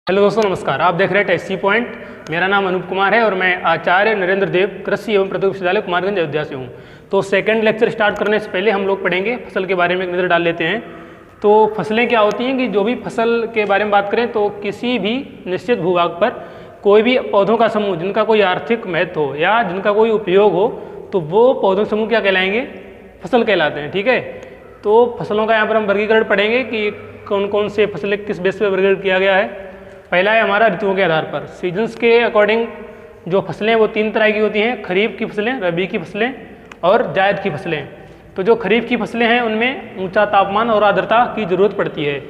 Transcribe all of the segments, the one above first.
Hello दोस्तों, नमस्कार। आप देख रहे हैं टेस्टी पॉइंट। मेरा नाम अनूप कुमार है और मैं आचार्य नरेंद्र देव कृषि एवं प्रौद्योगिकी विश्वविद्यालय कुमारगंज अयोध्या से हूँ। तो सेकंड लेक्चर स्टार्ट करने से पहले हम लोग पढ़ेंगे फसल के बारे में एक नज़र डाल लेते हैं। तो फसलें क्या होती हैं कि जो भी फसल के बारे में बात करें तो किसी भी निश्चित भूभाग पर कोई भी पौधों का समूह जिनका कोई आर्थिक महत्व हो या जिनका कोई उपयोग हो तो वो पौधों समूह क्या कहलाएंगे? फसल कहलाते हैं। ठीक है, तो फसलों का यहाँ पर हम वर्गीकरण पढ़ेंगे कि कौन कौन से फसलें किस बेस पर वर्गीकरण किया गया है। पहला है हमारा ऋतुओं के आधार पर। सीजन्स के अकॉर्डिंग जो फसलें वो तीन तरह की होती हैं: खरीफ की फसलें, रबी की फसलें और जायद की फसलें। तो जो खरीफ की फसलें हैं उनमें ऊंचा तापमान और आर्द्रता की ज़रूरत पड़ती है।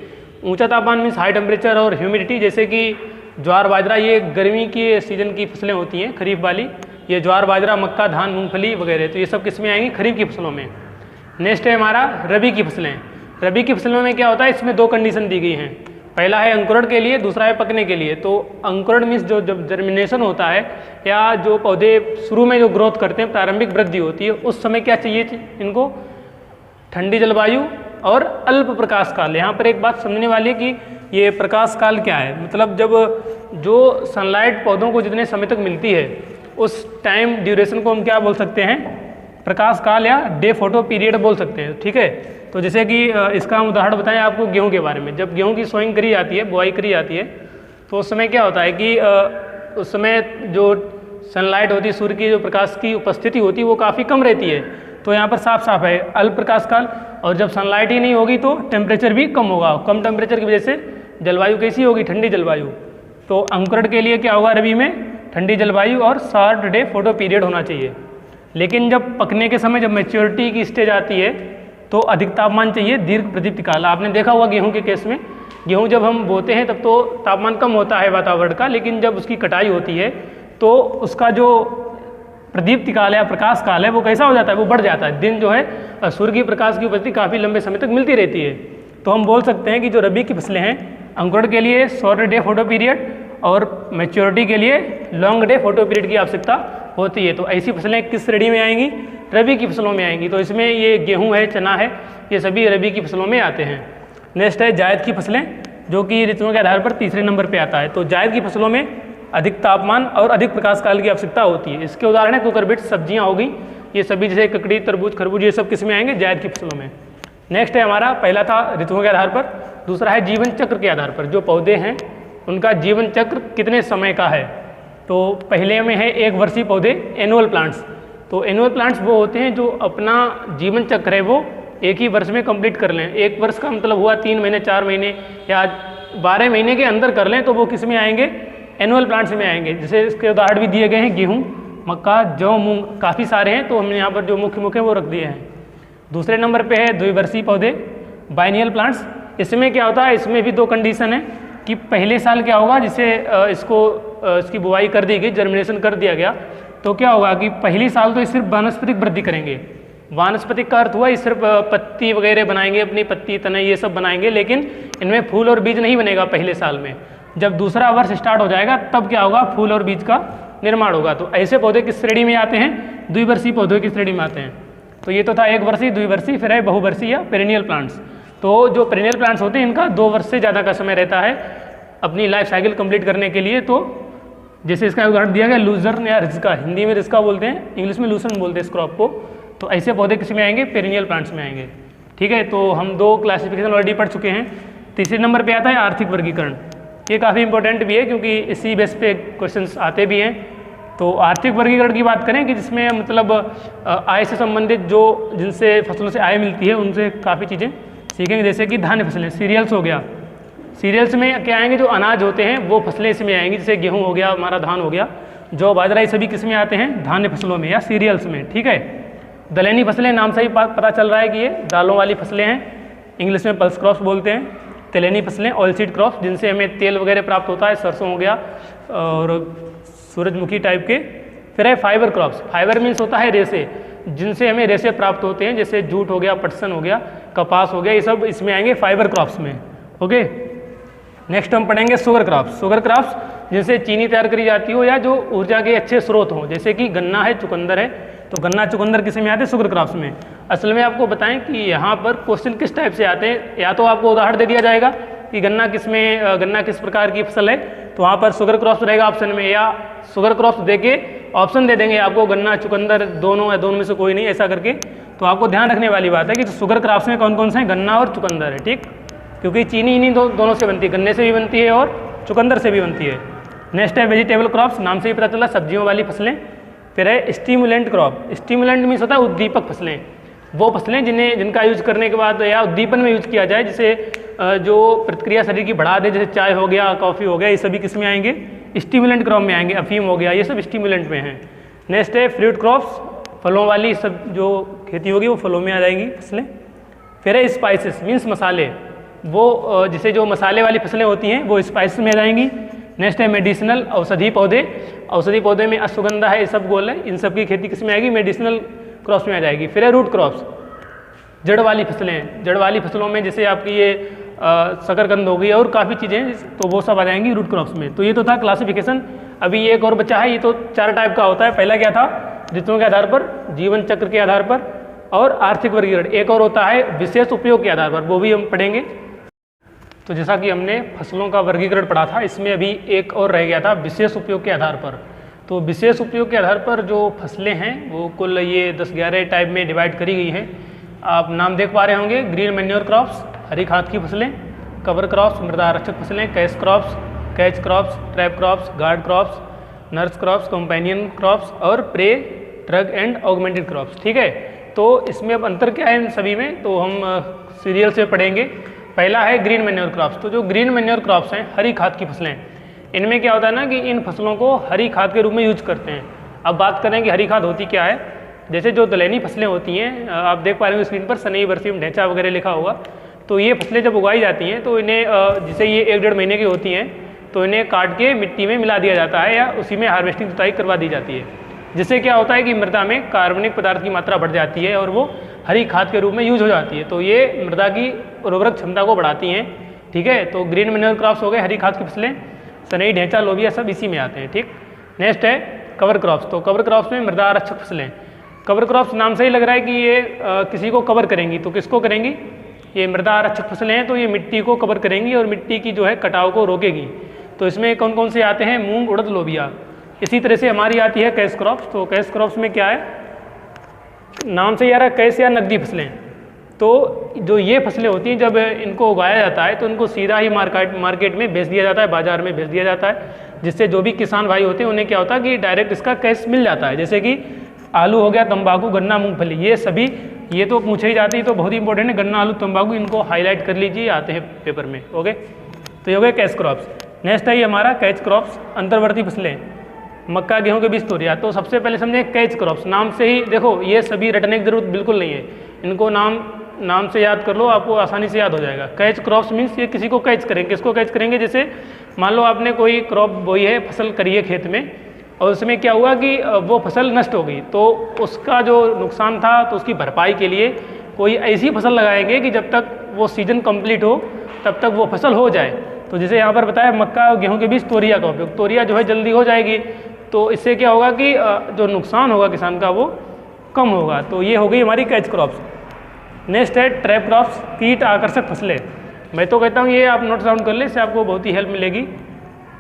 ऊंचा तापमान मीन्स हाई टेम्परेचर और ह्यूमिडिटी, जैसे कि ज्वार बाजरा, ये गर्मी के सीजन की फसलें होती हैं खरीफ वाली। ये ज्वार बाजरा, मक्का, धान, मूंगफली वगैरह, तो ये सब किस में आएंगी? खरीफ की फसलों में। नेक्स्ट है हमारा रबी की फसलें। रबी की फसलों में क्या होता है? इसमें दो कंडीशन दी गई हैं। पहला है अंकुरण के लिए, दूसरा है पकने के लिए। तो अंकुरण मीन्स जो जब जर्मिनेशन होता है या जो पौधे शुरू में जो ग्रोथ करते हैं, प्रारंभिक वृद्धि होती है, उस समय क्या चाहिए इनको? ठंडी जलवायु और अल्प प्रकाश काल। यहाँ पर एक बात समझने वाली है कि ये प्रकाश काल क्या है। मतलब जब जो सनलाइट पौधों को जितने समय तक मिलती है उस टाइम ड्यूरेशन को हम क्या बोल सकते हैं? प्रकाश काल या डे फोटो पीरियड बोल सकते हैं। ठीक है, तो जैसे कि इसका हम उदाहरण बताएं आपको गेहूं के बारे में। जब गेहूं की सोइंग करी जाती है, बुआई करी जाती है, तो उस समय क्या होता है कि उस समय जो सनलाइट होती है, सूर्य की जो प्रकाश की उपस्थिति होती है वो काफ़ी कम रहती है। तो यहाँ पर साफ साफ है अल्प प्रकाश काल। और जब सनलाइट ही नहीं होगी तो टेम्परेचर भी कम होगा। कम टेम्परेचर की वजह से जलवायु कैसी होगी? ठंडी जलवायु। तो अंकुरण के लिए क्या होगा? रबी में ठंडी जलवायु और शॉर्ट डे फोटो पीरियड होना चाहिए। लेकिन जब पकने के समय, जब मैच्योरिटी की स्टेज आती है, तो अधिक तापमान चाहिए, दीर्घ प्रदीप्ति काल। आपने देखा होगा गेहूं के केस में, गेहूं जब हम बोते हैं तब तो तापमान कम होता है वातावरण का, लेकिन जब उसकी कटाई होती है तो उसका जो प्रदीप्ति काल है, प्रकाश काल है, वो कैसा हो जाता है? वो बढ़ जाता है। दिन जो है सूर्य की प्रकाश की उपस्थिति काफ़ी लंबे समय तक मिलती रहती है। तो हम बोल सकते हैं कि जो रबी की फसलें हैं, अंकुरण के लिए शॉर्ट डे फोटो पीरियड और मैच्योरिटी के लिए लॉन्ग डे फोटो पीरियड की आवश्यकता होती है। तो ऐसी फसलें किस श्रेणी में आएंगी? रबी की फसलों में आएंगी। तो इसमें ये गेहूं है, चना है, ये सभी रबी की फसलों में आते हैं। नेक्स्ट है जायद की फसलें, जो कि ऋतुओं के आधार पर तीसरे नंबर पे आता है। तो जायद की फसलों में अधिक तापमान और अधिक प्रकाश काल की आवश्यकता होती है। इसके उदाहरण है कुकुरबिट, सब्जियां हो गई, ये सभी जैसे ककड़ी, तरबूज, खरबूज, ये सब किस में आएंगे? जायद की फसलों में। नेक्स्ट है हमारा, पहला था ऋतुओं के आधार पर, दूसरा है जीवन चक्र के आधार पर। जो पौधे हैं उनका जीवन चक्र कितने समय का है? तो पहले में है एक वर्षीय पौधे, एनुअल प्लांट्स। तो एनुअल प्लांट्स वो होते हैं जो अपना जीवन चक्र है वो एक ही वर्ष में कंप्लीट कर लें। एक वर्ष का मतलब हुआ 3 महीने, 4 महीने या 12 महीने के अंदर कर लें, तो वो किस में आएंगे? एनुअल प्लांट्स में आएंगे। जैसे इसके उदाहरण भी दिए गए हैं, गेहूँ, मक्का, जौ, मूंग, काफ़ी सारे हैं, तो हमने यहाँ पर जो मुख्य मुख्य वो रख दिए हैं। दूसरे नंबर पर है द्विवर्षीय पौधे, बाइनियल प्लांट्स। इसमें क्या होता है? इसमें भी दो कंडीशन है कि पहले साल क्या होगा, जिसे इसकी बुआई कर दी गई, जर्मिनेशन कर दिया गया, तो क्या होगा कि पहली साल तो सिर्फ वानस्पतिक वृद्धि करेंगे। वानस्पतिक का अर्थ हुआ इस सिर्फ पत्ती वगैरह बनाएंगे, अपनी पत्ती, तने, ये सब बनाएंगे, लेकिन इनमें फूल और बीज नहीं बनेगा पहले साल में। जब दूसरा वर्ष स्टार्ट हो जाएगा तब क्या होगा? फूल और बीज का निर्माण होगा। तो ऐसे पौधे किस श्रेणी में आते हैं? द्विवर्षीय पौधों की श्रेणी में आते हैं। तो ये तो था एक वर्षीय, द्विवर्षीय, फिर है बहुवर्षीय या पेरेनियल प्लांट्स। तो जो पेरेनियल प्लांट्स होते हैं इनका 2 वर्ष से ज़्यादा का समय रहता है अपनी लाइफ साइकिल कंप्लीट करने के लिए। तो जैसे इसका उदाहरण दिया गया लूजर्न या रिस्का, हिंदी में रिस्का बोलते हैं, इंग्लिश में लूसर्न बोलते हैं इस क्रॉप को। तो ऐसे पौधे किस में आएंगे? पेरिनियल प्लांट्स में आएंगे। ठीक है, तो हम 2 क्लासिफिकेशन ऑलरेडी पढ़ चुके हैं। तीसरे नंबर पे आता है आर्थिक वर्गीकरण। ये काफ़ी इंपॉर्टेंट भी है क्योंकि इसी बेस पे क्वेश्चंस आते भी हैं। तो आर्थिक वर्गीकरण की बात करें कि जिसमें मतलब आय से संबंधित जो जिनसे फसलों से आय मिलती है उनसे काफ़ी चीज़ें सीखेंगे। जैसे कि धान्य फसलें, सीरियल्स हो गया। सीरियल्स में क्या आएंगे? जो अनाज होते हैं वो फसलें इसमें आएंगी, जैसे गेहूं हो गया, हमारा धान हो गया, जौ, बाजरा, ये सभी किस में आते हैं? धान्य फसलों में या सीरियल्स में। ठीक है, दलहनी फसलें, नाम से ही पता चल रहा है कि ये दालों वाली फसलें हैं, इंग्लिश में पल्स क्रॉप्स बोलते हैं। तिलहनी फसलें, ऑयल सीड क्रॉप्स, जिनसे हमें तेल वगैरह प्राप्त होता है, सरसों हो गया और सूरजमुखी टाइप के। फिर है फाइबर क्रॉप्स। फाइबर मीन्स होता है रेसे, जिनसे हमें रेसे प्राप्त होते हैं, जैसे जूट हो गया, पटसन हो गया, कपास हो गया, ये सब इसमें आएंगे फाइबर क्रॉप्स में। ओके, नेक्स्ट हम पढ़ेंगे शुगर क्रॉप्स। शुगर क्रॉप्स जिनसे चीनी तैयार करी जाती हो या जो ऊर्जा के अच्छे स्रोत हों, जैसे कि गन्ना है, चुकंदर है। तो गन्ना, चुकंदर किस में आते हैं? शुगर क्रॉप्स में। असल में आपको बताएं कि यहाँ पर क्वेश्चन किस टाइप से आते हैं, या तो आपको उदाहरण दे दिया जाएगा कि गन्ना किस प्रकार की फसल है, तो वहाँ पर शुगर क्रॉप्स रहेगा ऑप्शन में, या शुगर क्रॉप्स दे के ऑप्शन दे देंगे आपको गन्ना चुकंदर दोनों, या दोनों में से कोई नहीं, ऐसा करके। तो आपको ध्यान रखने वाली बात है कि शुगर क्रॉप्स में कौन कौन से हैं, गन्ना और चुकंदर है, ठीक, क्योंकि चीनी इन्हीं दोनों से बनती है, गन्ने से भी बनती है और चुकंदर से भी बनती है। नेक्स्ट है वेजिटेबल क्रॉप्स, नाम से ही पता चला सब्जियों वाली फसलें। फिर है स्टिमुलेंट क्रॉप, स्टिमुलेंट मीन्स होता है उद्दीपक फसलें, वो फसलें जिनका यूज करने के बाद या उद्दीपन में यूज किया जाए, जिसे जो प्रतिक्रिया शरीर की बढ़ा दे, जैसे चाय हो गया, कॉफ़ी हो गया, ये सभी किस में आएंगे, स्टिमुलेंट क्रॉप में आएंगे। अफीम हो गया, ये सब स्टिमुलेंट में हैं। नेक्स्ट है फ्रूट क्रॉप्स, फलों वाली सब जो खेती होगी वो फलों में आ जाएंगी फसलें। फिर है स्पाइसेस मीन्स मसाले, वो जिसे जो मसाले वाली फसलें होती हैं वो स्पाइसेस में आ जाएंगी। नेक्स्ट है मेडिसिनल, औषधि पौधे, औषधि पौधे में अश्वगंधा है, ये सब गोल है, इन सब की खेती किस में आएगी, मेडिसिनल क्रॉप्स में आ जाएगी। फिर है रूट क्रॉप्स, जड़ वाली फसलें, जड़ वाली फसलों में जैसे आपकी ये शकरकंद हो गई और काफ़ी चीज़ें, तो वो सब आ जाएंगी रूट क्रॉप्स में। तो ये तो था क्लासिफिकेशन। अभी एक और बचा है, ये तो 4 टाइप का होता है। पहला क्या था, ऋतुओं के आधार पर, जीवन चक्र के आधार पर और आर्थिक वर्गीकरण। एक और होता है विशेष उपयोग के आधार पर, वो भी हम पढ़ेंगे। तो जैसा कि हमने फसलों का वर्गीकरण पढ़ा था, इसमें अभी एक और रह गया था विशेष उपयोग के आधार पर। तो विशेष उपयोग के आधार पर जो फसलें हैं वो कुल ये 10-11 टाइप में डिवाइड करी गई हैं। आप नाम देख पा रहे होंगे, ग्रीन मैन्योर क्रॉप्स, हरी खाद की फसलें, कवर क्रॉप्स, मृदा आरक्षक फसलें, catch crops, trap crops, guard crops, nurse crops, companion crops और प्रे, ड्रग एंड ऑगमेंटेड क्रॉप्स। ठीक है, तो इसमें अब अंतर क्या है इन सभी में, तो हम सीरियल से पढ़ेंगे। पहला है ग्रीन मैन्योर क्रॉप्स। तो जो ग्रीन मैन्योर क्रॉप्स हैं, हरी खाद की फसलें, इनमें क्या होता है ना कि इन फसलों को हरी खाद के रूप में यूज करते हैं। अब बात करें कि हरी खाद होती क्या है, जैसे जो दलहनी फसलें होती हैं, आप देख पा रहे हो स्क्रीन पर सनई, बरसीम, ढैंचा वगैरह लिखा होगा। तो ये फसलें जब उगाई जाती हैं तो इन्हें जैसे ये 1-1.5 महीने की होती हैं, तो इन्हें काट के मिट्टी में मिला दिया जाता है या उसी में हार्वेस्टिंग जुताई करवा दी जाती है, जिससे क्या होता है कि मृदा में कार्बनिक पदार्थ की मात्रा बढ़ जाती है और वो हरी खाद के रूप में यूज हो जाती है। तो ये मृदा की उर्वरक क्षमता को बढ़ाती हैं। ठीक है, तो ग्रीन मैन्योर क्रॉप्स हो गए, हरी खाद की फसलें, सनई, ढैंचा, लोबिया सब इसी में आते हैं। ठीक, नेक्स्ट है कवर क्रॉप्स। तो कवर क्रॉप्स में मृदा आरक्षक फसलें, कवर क्रॉप्स नाम से ही लग रहा है कि ये किसी को कवर करेंगी। तो किसको करेंगी, ये मृदा आरक्षक फसलें हैं, तो ये मिट्टी को कवर करेंगी और मिट्टी की जो है कटाव को रोकेगी। तो इसमें कौन कौन से आते हैं, मूंग, उड़द, लोबिया। इसी तरह से हमारी आती है कैश क्रॉप्स। तो कैश क्रॉप्स में क्या है, नाम से ही आ रहा है कैश या नकदी फसलें। तो जो ये फसलें होती हैं, जब इनको उगाया जाता है तो इनको सीधा ही मार्केट में बेच दिया जाता है, बाजार में बेच दिया जाता है, जिससे जो भी किसान भाई होते हैं उन्हें क्या होता है कि डायरेक्ट इसका कैश मिल जाता है। जैसे कि आलू हो गया, तंबाकू, गन्ना, मूंगफली, ये सभी, ये तो पूछे ही जाती है, तो बहुत ही इंपॉर्टेंट है। गन्ना, आलू, तंबाकू, इनको हाईलाइट कर लीजिए, आते हैं पेपर में। ओके, तो ये हो गए कैश क्रॉप्स। नेक्स्ट है ये हमारा कैच क्रॉप्स, अंतर्वर्ती फसलें, मक्का, गेहूं के बीच, तोरिया। तो सबसे पहले समझे कैच क्रॉप्स, नाम से ही देखो ये सभी रटने की जरूरत बिल्कुल नहीं है, इनको नाम से याद कर लो, आपको आसानी से याद हो जाएगा। कैच क्रॉप्स मीन्स ये किसी को कैच करेंगे। किसको कैच करेंगे, जैसे मान लो आपने कोई क्रॉप बोई है, फसल करी है खेत में, और उसमें क्या हुआ कि वो फसल नष्ट हो गई, तो उसका जो नुकसान था तो उसकी भरपाई के लिए कोई ऐसी फसल लगाएंगे कि जब तक वो सीजन कंप्लीट हो तब तक वो फसल हो जाए। तो जैसे यहाँ पर बताया मक्का और गेहूं के बीच तोरिया का उपयोग, तोरिया जो है जल्दी हो जाएगी, तो इससे क्या होगा कि जो नुकसान होगा किसान का वो कम होगा। तो ये हो गई हमारी कैच क्रॉप्स। नेक्स्ट है ट्रैप क्रॉप्स, कीट आकर्षक फसलें। मैं तो कहता हूँ ये आप नोट डाउन कर ले, इससे आपको बहुत ही हेल्प मिलेगी।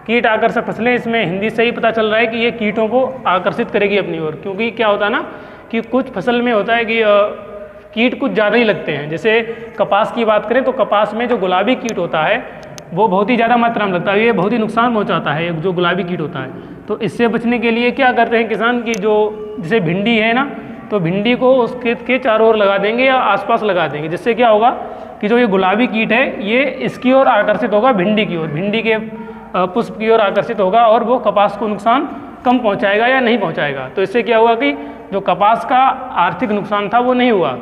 कीट आकर्षक फसलें, इसमें हिंदी से ही पता चल रहा है कि ये कीटों को आकर्षित करेगी अपनी ओर, क्योंकि क्या होता है ना कि कुछ फसल में होता है कि कीट कुछ ज़्यादा ही लगते हैं। जैसे कपास की बात करें तो कपास में जो गुलाबी कीट होता है वो बहुत ही ज़्यादा मात्रा में लगता है, ये बहुत ही नुकसान पहुँचाता है जो गुलाबी कीट होता है। तो इससे बचने के लिए क्या करते हैं किसान की, जो जैसे भिंडी है ना, तो भिंडी को उस खेत के चारों ओर लगा देंगे या आसपास लगा देंगे, जिससे क्या होगा कि जो ये गुलाबी कीट है ये इसकी ओर आकर्षित होगा, भिंडी की ओर, भिंडी के पुष्प की ओर आकर्षित होगा और वो कपास को नुकसान कम पहुंचाएगा या नहीं पहुंचाएगा। तो इससे क्या हुआ कि जो कपास का आर्थिक नुकसान था वो नहीं हुआ,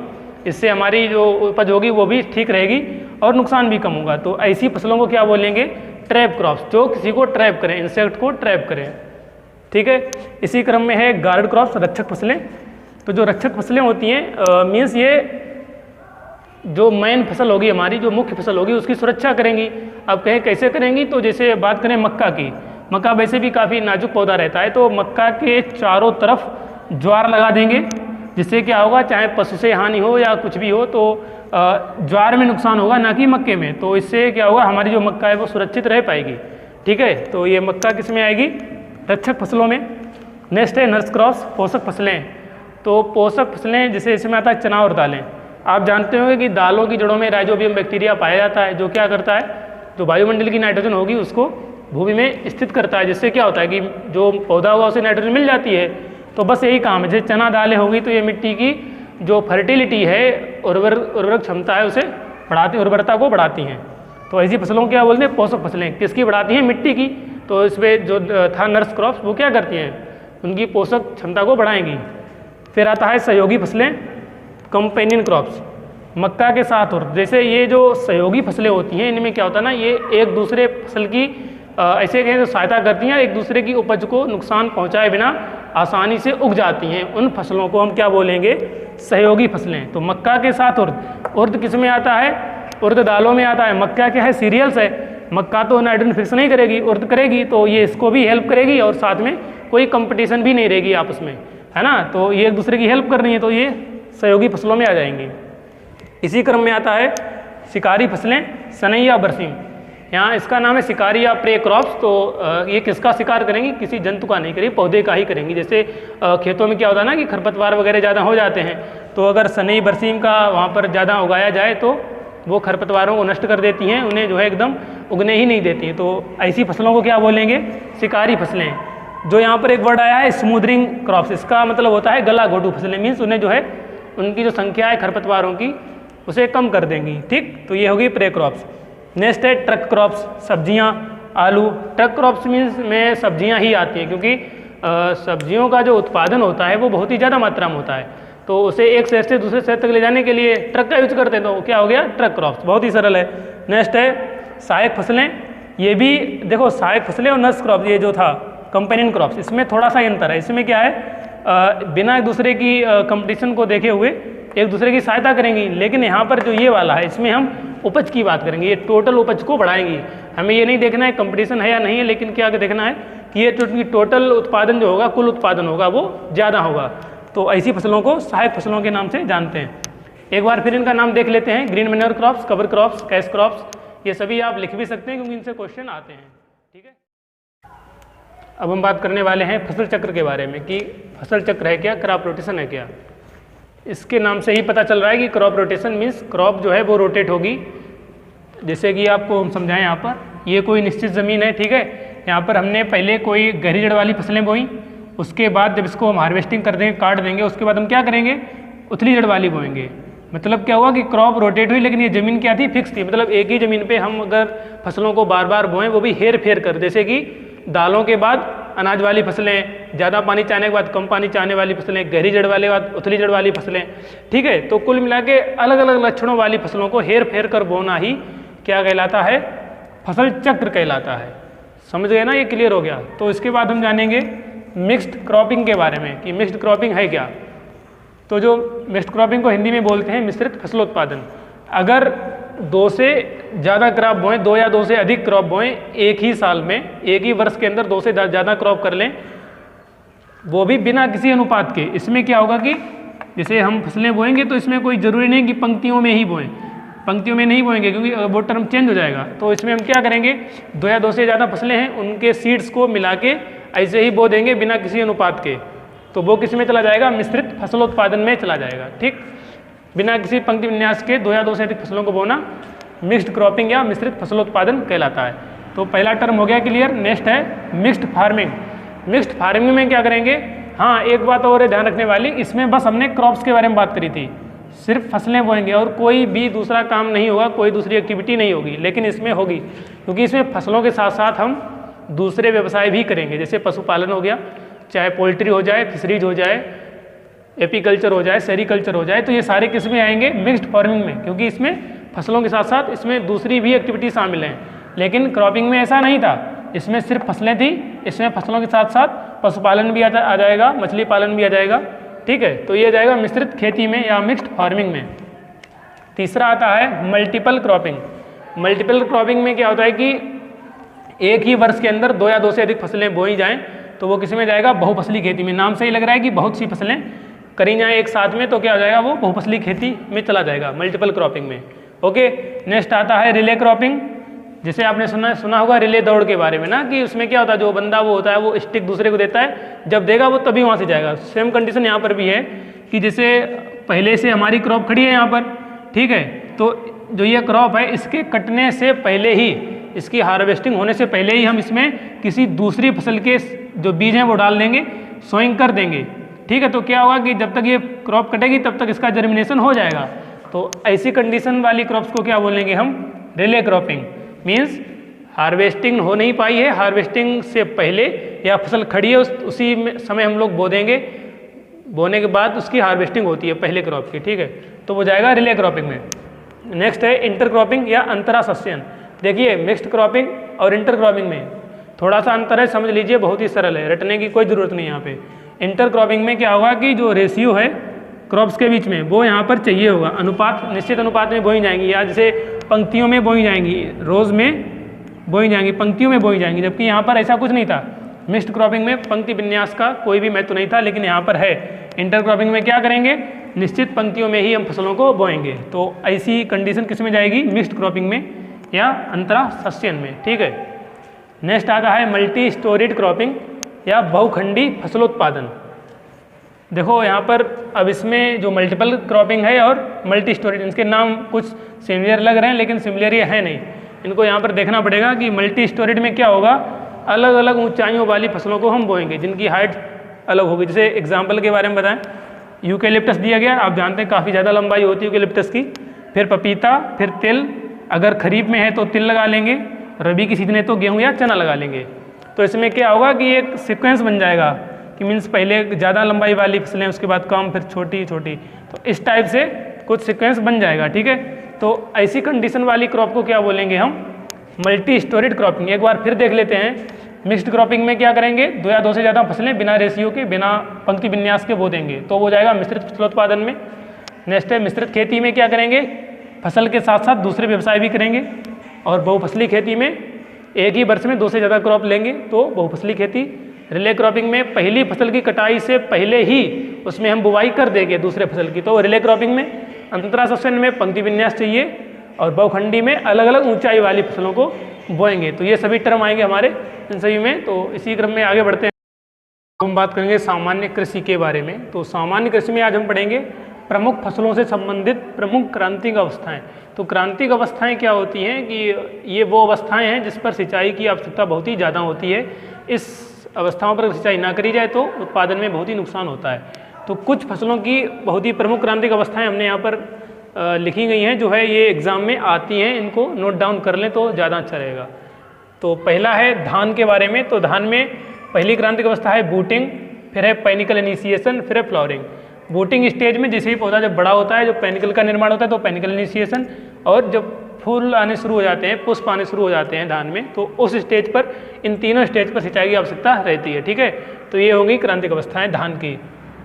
इससे हमारी जो उपज होगी वो भी ठीक रहेगी और नुकसान भी कम होगा। तो ऐसी फसलों को क्या बोलेंगे, ट्रैप क्रॉप्स, जो किसी को ट्रैप करें, इंसेक्ट को ट्रैप करें। ठीक है, इसी क्रम में है गार्ड क्रॉप्स, रक्षक फसलें। तो जो रक्षक फसलें होती हैं मीन्स ये जो मेन फसल होगी हमारी, जो मुख्य फसल होगी उसकी सुरक्षा करेंगी। अब कहें कैसे करेंगी, तो जैसे बात करें मक्का की, मक्का वैसे भी काफ़ी नाजुक पौधा रहता है, तो मक्का के चारों तरफ ज्वार लगा देंगे, जिससे क्या होगा चाहे पशु से हानि हो या कुछ भी हो तो ज्वार में नुकसान होगा ना कि मक्के में। तो इससे क्या होगा, हमारी जो मक्का है वो सुरक्षित रह पाएगी। ठीक है, तो ये मक्का किस में आएगी, रक्षक फसलों में। नेक्स्ट है नर्स क्रॉप्स, पोषक फसलें। तो पोषक फसलें जैसे इसमें आता है चना और दालें। आप जानते होंगे कि दालों की जड़ों में राइजोबियम बैक्टीरिया पाया जाता है, जो क्या करता है, जो वायुमंडल की नाइट्रोजन होगी उसको भूमि में स्थित करता है, जिससे क्या होता है कि जो पौधा होगा उसे नाइट्रोजन मिल जाती है। तो बस यही काम है, जैसे चना दालें होगी तो ये मिट्टी की जो फर्टिलिटी है, उर्वरक क्षमता है, उसे बढ़ाती, उर्वरता को बढ़ाती हैं। तो ऐसी फसलों को क्या बोलते हैं, पोषक फसलें। किसकी बढ़ाती हैं, मिट्टी की। तो इसमें जो था नर्स क्रॉप्स, वो क्या करती हैं, उनकी पोषक क्षमता को बढ़ाएंगी। फिर आता है सहयोगी फसलें, कंपेनियन क्रॉप्स। मक्का के साथ, और जैसे ये जो सहयोगी फसलें होती हैं, इनमें क्या होता है ना, ये एक दूसरे फसल की ऐसे कहें तो सहायता करती हैं, एक दूसरे की उपज को नुकसान पहुंचाए बिना आसानी से उग जाती हैं। उन फसलों को हम क्या बोलेंगे, सहयोगी फसलें। तो मक्का के साथ उर्द किस में आता है, उर्द दालों में आता है। मक्का क्या है, सीरियल्स है। मक्का तो नाइट्रोजन फिक्स नहीं करेगी, उर्द करेगी, तो ये इसको भी हेल्प करेगी और साथ में कोई कंपटीशन भी नहीं रहेगी आपस में, है ना। तो ये एक दूसरे की हेल्प कर रही है, तो ये सहयोगी फसलों में आ जाएंगी। इसी क्रम में आता है शिकारी फसलें, सनई या बरसीम। यहाँ इसका नाम है शिकारी या प्रे क्रॉप्स। तो ये किसका शिकार करेंगी, किसी जंतु का नहीं करेंगी, पौधे का ही करेंगी। जैसे खेतों में क्या होता है ना कि खरपतवार वगैरह ज़्यादा हो जाते हैं, तो अगर सनई बरसीम का वहाँ पर ज़्यादा उगाया जाए तो वो खरपतवारों को नष्ट कर देती हैं, उन्हें जो है एकदम उगने ही नहीं देती। तो ऐसी फसलों को क्या बोलेंगे, शिकारी फसलें। जो यहाँ पर एक वर्ड आया है स्मूदरिंग क्रॉप्स, इसका मतलब होता है गला घोटू फसलें। मीन्स उन्हें जो है उनकी जो संख्या है खरपतवारों की उसे कम कर देंगी। ठीक, तो ये होगी प्रे क्रॉप्स। नेक्स्ट है ट्रक क्रॉप्स, सब्जियां, आलू। ट्रक क्रॉप्स मीन्स में सब्जियां ही आती हैं, क्योंकि सब्जियों का जो उत्पादन होता है वो बहुत ही ज़्यादा मात्रा में होता है, तो उसे एक शहर से दूसरे शहर तक ले जाने के लिए ट्रक का यूज करते हैं। तो क्या हो गया, ट्रक क्रॉप्स। बहुत ही सरल है। नेक्स्ट है सहायक फसलें। ये भी देखो, सहायक फसलें और नर्स क्रॉप्स, ये जो था कंपेनियन क्रॉप्स, इसमें थोड़ा सा अंतर है। इसमें क्या है, बिना एक दूसरे की कंपटीशन को देखे हुए एक दूसरे की सहायता करेंगी। लेकिन यहाँ पर जो ये वाला है, इसमें हम उपज की बात करेंगे, ये टोटल उपज को बढ़ाएंगी। हमें ये नहीं देखना है कंपटीशन है या नहीं है, लेकिन क्या देखना है कि ये टोटल उत्पादन जो होगा, कुल उत्पादन होगा, वो ज़्यादा होगा। तो ऐसी फसलों को सहायक फसलों के नाम से जानते हैं। एक बार फिर इनका नाम देख लेते हैं, green manure crops, cover crops, cash crops. ये सभी आप लिख भी सकते हैं क्योंकि इनसे क्वेश्चन आते हैं। ठीक है, अब हम बात करने वाले हैं फसल चक्र के बारे में कि फसल चक्र है क्या, क्रॉप रोटेशन है क्या। इसके नाम से ही पता चल रहा है कि क्रॉप रोटेशन मीन्स क्रॉप जो है वो रोटेट होगी। जैसे कि आपको हम समझाएं, यहाँ पर ये कोई निश्चित ज़मीन है, ठीक है। यहाँ पर हमने पहले कोई गहरी जड़ वाली फसलें बोई, उसके बाद जब इसको हम हार्वेस्टिंग कर देंगे, काट देंगे, उसके बाद हम क्या करेंगे, उथली जड़ वाली बोएंगे। मतलब क्या हुआ कि क्रॉप रोटेट हुई, लेकिन ये ज़मीन क्या थी, फिक्स थी। मतलब एक ही ज़मीन पे हम अगर फसलों को बार बार बोएं, वो भी हेर फेर कर, जैसे कि दालों के बाद अनाज वाली फसलें, ज़्यादा पानी चाहने के बाद कम पानी चाहने वाली फसलें, गहरी जड़ वाले बाद उथली जड़ वाली फसलें। ठीक है, तो कुल मिला के अलग अलग लक्षणों वाली फसलों को हेर फेर कर बोना ही क्या कहलाता है, फसल चक्र कहलाता है। समझ गए ना, ये क्लियर हो गया। तो इसके बाद हम जानेंगे मिक्स्ड क्रॉपिंग के बारे में कि मिक्स्ड क्रॉपिंग है क्या। तो जो मिक्स्ड क्रॉपिंग को हिंदी में बोलते हैं मिश्रित फसलोत्पादन। अगर 2 से ज़्यादा क्रॉप बोएं, 2 या 2 से अधिक क्रॉप बोएं एक ही साल में, एक ही वर्ष के अंदर 2 से ज़्यादा क्रॉप कर लें, वो भी बिना किसी अनुपात के। इसमें क्या होगा कि जैसे हम फसलें बोएंगे तो इसमें कोई ज़रूरी नहीं कि पंक्तियों में ही बोएं, पंक्तियों में नहीं बोएंगे क्योंकि वो टर्म चेंज हो जाएगा। तो इसमें हम क्या करेंगे, 2 या 2 से ज़्यादा फसलें हैं, उनके सीड्स को मिला के ऐसे ही बो देंगे बिना किसी अनुपात के। तो वो किस में चला जाएगा, मिश्रित फसलोत्पादन में चला जाएगा। ठीक, बिना किसी पंक्ति विन्यास के 2 या 2 से अधिक फसलों को बोना मिक्स्ड क्रॉपिंग या मिश्रित फसलोत्पादन कहलाता है। तो पहला टर्म हो गया क्लियर। नेक्स्ट है मिक्स्ड फार्मिंग। मिक्स्ड फार्मिंग में क्या करेंगे, हाँ एक बात और है ध्यान रखने वाली, इसमें बस हमने क्रॉप्स के बारे में बात करी थी, सिर्फ फसलें बोएंगे और कोई भी दूसरा काम नहीं होगा, कोई दूसरी एक्टिविटी नहीं होगी। लेकिन इसमें होगी, क्योंकि इसमें फसलों के साथ साथ हम दूसरे व्यवसाय भी करेंगे, जैसे पशुपालन हो गया, चाहे पोल्ट्री हो जाए, फिशरीज हो जाए, एपीकल्चर हो जाए, सेरीकल्चर हो जाए। तो ये सारे किस में आएंगे, मिक्स्ड फार्मिंग में, क्योंकि इसमें फसलों के साथ साथ इसमें दूसरी भी एक्टिविटी शामिल हैं। लेकिन क्रॉपिंग में ऐसा नहीं था, इसमें सिर्फ फसलें थी, इसमें फसलों के साथ साथ पशुपालन भी आ जाएगा, मछली पालन भी आ जाएगा। ठीक है, तो ये जाएगा मिश्रित खेती में या मिक्स्ड फार्मिंग में। तीसरा आता है मल्टीपल क्रॉपिंग। मल्टीपल क्रॉपिंग में क्या होता है कि एक ही वर्ष के अंदर 2 या 2 से अधिक फसलें बोई जाएं, तो वो किस में जाएगा, बहुफसली खेती में। नाम से ही लग रहा है कि बहुत सी फसलें करी जाए एक साथ में तो क्या हो जाएगा, वो बहुफसली खेती में चला जाएगा, मल्टीपल क्रॉपिंग में। ओके, नेक्स्ट आता है रिले क्रॉपिंग। जैसे आपने सुना होगा रिले दौड़ के बारे में ना, कि उसमें क्या होता है, जो बंदा वो होता है वो स्टिक दूसरे को देता है, जब देगा वो तभी वहाँ से जाएगा। सेम कंडीशन यहाँ पर भी है कि जैसे पहले से हमारी क्रॉप खड़ी है यहाँ पर, ठीक है, तो जो ये क्रॉप है इसके कटने से पहले ही, इसकी हार्वेस्टिंग होने से पहले ही हम इसमें किसी दूसरी फसल के जो बीज हैं वो डाल देंगे, सोइंग कर देंगे, ठीक है। तो क्या होगा कि जब तक ये क्रॉप कटेगी तब तक इसका जर्मिनेशन हो जाएगा। तो ऐसी कंडीशन वाली क्रॉप्स को क्या बोलेंगे हम, रिले क्रॉपिंग। मीन्स हार्वेस्टिंग हो नहीं पाई है, हार्वेस्टिंग से पहले या फसल खड़ी है उसी समय हम लोग बो देंगे, बोने के बाद उसकी हार्वेस्टिंग होती है पहले क्रॉप की, ठीक है, तो वो जाएगा रिले क्रॉपिंग में। नेक्स्ट है इंटर क्रॉपिंग या अंतरा सस्यन। देखिए मिक्स्ड क्रॉपिंग और इंटर क्रॉपिंग में थोड़ा सा अंतर है, समझ लीजिए, बहुत ही सरल है, रटने की कोई ज़रूरत नहीं यहाँ पे। इंटर क्रॉपिंग में क्या होगा कि जो रेशियो है क्रॉप्स के बीच में वो यहाँ पर चाहिए होगा, अनुपात निश्चित अनुपात में बोई जाएंगी, या जैसे पंक्तियों में बोई जाएंगी, रोज़ में बोई जाएंगी, पंक्तियों में बोई जाएंगी, जबकि यहाँ पर ऐसा कुछ नहीं था। मिक्स्ड क्रॉपिंग में पंक्ति विन्यास का कोई भी महत्व नहीं था, लेकिन यहाँ पर है। इंटर क्रॉपिंग में क्या करेंगे, निश्चित पंक्तियों में ही हम फसलों को बोएंगे। तो ऐसी कंडीशन किस में जाएगी, मिक्स्ड क्रॉपिंग में या अंतरा सस्यन में, ठीक है। नेक्स्ट आता है मल्टी स्टोरेड क्रॉपिंग या बहुखंडी फसलोत्पादन। देखो यहाँ पर अब इसमें जो मल्टीपल क्रॉपिंग है और मल्टी स्टोरेज, इनके नाम कुछ सिमिलर लग रहे हैं लेकिन सिमिलर ये है नहीं। इनको यहाँ पर देखना पड़ेगा कि मल्टी स्टोरेज में क्या होगा, अलग अलग ऊंचाइयों वाली फसलों को हम बोएंगे जिनकी हाइट अलग होगी। जैसे एग्जाम्पल के बारे में बताएं, यूकेलिप्टस दिया गया, आप जानते हैं काफ़ी ज़्यादा लंबाई होती है यूकेलिप्टस की। फिर पपीता, फिर तिल, अगर खरीफ में है तो तिल लगा लेंगे, रबी की सीजन है तो गेहूँ या चना लगा लेंगे। तो इसमें क्या होगा कि एक सीक्वेंस बन जाएगा कि मीन्स पहले ज़्यादा लंबाई वाली फसलें, उसके बाद कम, फिर छोटी छोटी, तो इस टाइप से कुछ सीक्वेंस बन जाएगा, ठीक है। तो ऐसी कंडीशन वाली क्रॉप को क्या बोलेंगे हम, मल्टी स्टोरेड क्रॉपिंग। एक बार फिर देख लेते हैं, मिक्स्ड क्रॉपिंग में क्या करेंगे, दो या दो से ज़्यादा फसलें बिना रेशियो के, बिना पंक्ति विन्यास के बो देंगे, तो वो जाएगा मिश्रित फसलोत्पादन में। नेक्स्ट है मिश्रित खेती में क्या करेंगे, फसल के साथ साथ दूसरे व्यवसाय भी करेंगे। और बहुफसली खेती में एक ही वर्ष में दो से ज़्यादा क्रॉप लेंगे, तो बहुफसली खेती। रिले क्रॉपिंग में पहली फसल की कटाई से पहले ही उसमें हम बुवाई कर देंगे दूसरे फसल की, तो रिले क्रॉपिंग में। अंतरा सस्यन में पंक्ति विन्यास चाहिए, और बहुखंडी में अलग अलग ऊंचाई वाली फसलों को बोएंगे। तो ये सभी टर्म आएंगे हमारे इन सभी में। तो इसी क्रम में आगे बढ़ते हैं, हम बात करेंगे सामान्य कृषि के बारे में। तो सामान्य कृषि में आज हम पढ़ेंगे प्रमुख फसलों से संबंधित प्रमुख क्रांतिक अवस्थाएं। तो क्रांतिक अवस्थाएं क्या होती हैं कि ये वो अवस्थाएं हैं जिस पर सिंचाई की आवश्यकता बहुत ही ज़्यादा होती है। इस अवस्थाओं पर सिंचाई ना करी जाए तो उत्पादन में बहुत ही नुकसान होता है। तो कुछ फसलों की बहुत ही प्रमुख क्रांतिक अवस्थाएं हमने यहाँ पर लिखी गई हैं, जो है ये एग्ज़ाम में आती हैं, इनको नोट डाउन कर लें तो ज़्यादा अच्छा रहेगा। तो पहला है धान के बारे में। तो धान में पहली क्रांतिक अवस्था है बूटिंग, फिर है पैनिकल इनिशिएशन, फिर है फ्लावरिंग। बूटिंग स्टेज में जैसे ही पौधा जब बड़ा होता है, जब पैनिकल का निर्माण होता है तो पैनिकल इनिशिएशन, और जब फूल आने शुरू हो जाते हैं, पुष्प आने शुरू हो जाते हैं धान में, तो उस स्टेज पर, इन तीनों स्टेज पर सिंचाई की आवश्यकता रहती है, ठीक है। तो ये होंगी क्रांतिक अवस्थाएं धान की।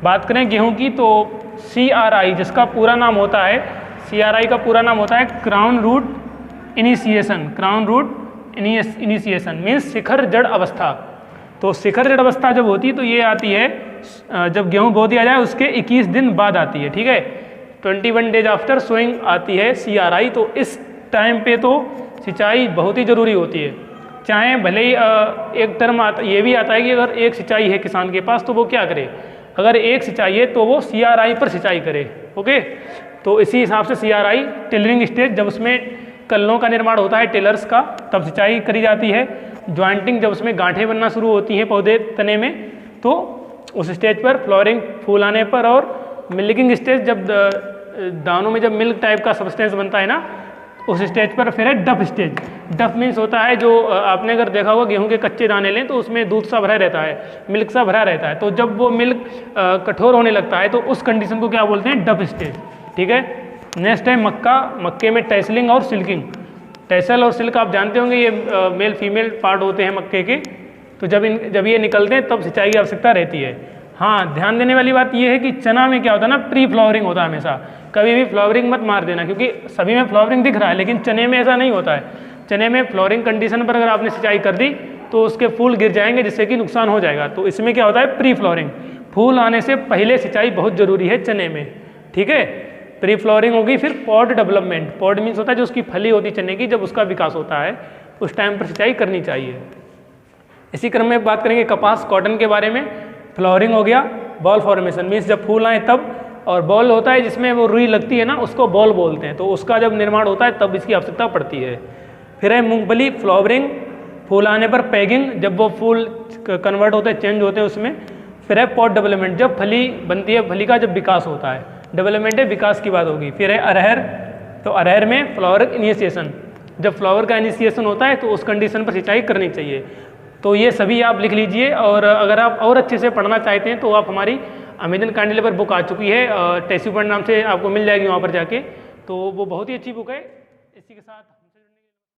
बात करें गेहूं की, तो CRI, जिसका पूरा नाम होता है, CRI का पूरा नाम होता है crown root initiation. Crown root initiation means शिखर जड़ अवस्था। तो शिखर जड़ अवस्था जब होती है तो ये आती है जब गेहूं बो दिया जाए उसके 21 दिन बाद आती है, ठीक है। 21 डेज आफ्टर सोइंग आती है CRI। तो इस टाइम पे तो सिंचाई बहुत ही ज़रूरी होती है। चाहे भले ही एक टर्म आता, ये भी आता है कि अगर एक सिंचाई है किसान के पास तो वो क्या करे, अगर एक सिंचाई है तो वो CRI पर सिंचाई करे, ओके। तो इसी हिसाब से CRI टिलरिंग स्टेज, जब उसमें कल्लों का निर्माण होता है टिलर्स का, तब सिंचाई करी जाती है। ज्वाइंटिंग, जब उसमें गांठें बनना शुरू होती हैं पौधे तने में, तो उस स्टेज पर। फ्लोरिंग, फूल आने पर। और मिल्किंग स्टेज, जब दानों में जब मिल्क टाइप का सब्सटेंस बनता है ना, उस स्टेज पर। फिर है डफ स्टेज। डफ मीन्स होता है जो आपने अगर देखा होगा गेहूं के कच्चे दाने लें तो उसमें दूध सा भरा रहता है, मिल्क सा भरा रहता है, तो जब वो मिल्क कठोर होने लगता है तो उस कंडीशन को क्या बोलते हैं, डफ स्टेज, ठीक है। नेक्स्ट है मक्का। मक्के में टैसलिंग और सिल्किंग। टैसल और सिल्क आप जानते होंगे, ये मेल फीमेल पार्ट होते हैं मक्के के। तो जब ये निकलते हैं तब सिंचाई की आवश्यकता रहती है। हाँ, ध्यान देने वाली बात यह है कि चना में क्या होता है ना, प्री फ्लावरिंग होता है हमेशा। कभी भी फ्लावरिंग मत मार देना, क्योंकि सभी में फ्लावरिंग दिख रहा है लेकिन चने में ऐसा नहीं होता है। चने में फ्लावरिंग कंडीशन पर अगर आपने सिंचाई कर दी तो उसके फूल गिर जाएंगे, जिससे कि नुकसान हो जाएगा। तो इसमें क्या होता है, प्री फ्लावरिंग। फूल आने से पहले सिंचाई बहुत ज़रूरी है चने में, ठीक है। प्री फ्लावरिंग होगी, फिर पॉड डेवलपमेंट, पॉड मीन्स होता है जो उसकी फली होती चने की, जब उसका विकास होता है उस टाइम पर सिंचाई करनी चाहिए। इसी क्रम में बात करेंगे कपास कॉटन के बारे में। फ्लावरिंग हो गया, बॉल फॉर्मेशन मीन्स जब फूल आए तब, और बॉल होता है जिसमें वो रुई लगती है ना, उसको बॉल बोलते हैं, तो उसका जब निर्माण होता है तब इसकी आवश्यकता पड़ती है। फिर है मूंगफली, फ्लावरिंग, फूल आने पर पैगिंग, जब वो फूल कन्वर्ट होते हैं, चेंज होते हैं उसमें। फिर है पॉट डेवलपमेंट, जब फली बनती है, फली का जब विकास होता है, डेवलपमेंट है विकास की बात होगी। फिर है अरहर, तो अरहर में फ्लावर इनिशिएशन, जब फ्लावर का इनिशिएशन होता है तो उस कंडीशन पर सिंचाई करनी चाहिए। तो ये सभी आप लिख लीजिए, और अगर आप और अच्छे से पढ़ना चाहते हैं तो आप हमारी अमेजन कैंडल पर बुक आ चुकी है, टेस्सी पॉइंट नाम से आपको मिल जाएगी वहाँ पर जाके, तो वो बहुत ही अच्छी बुक है। इसी के साथ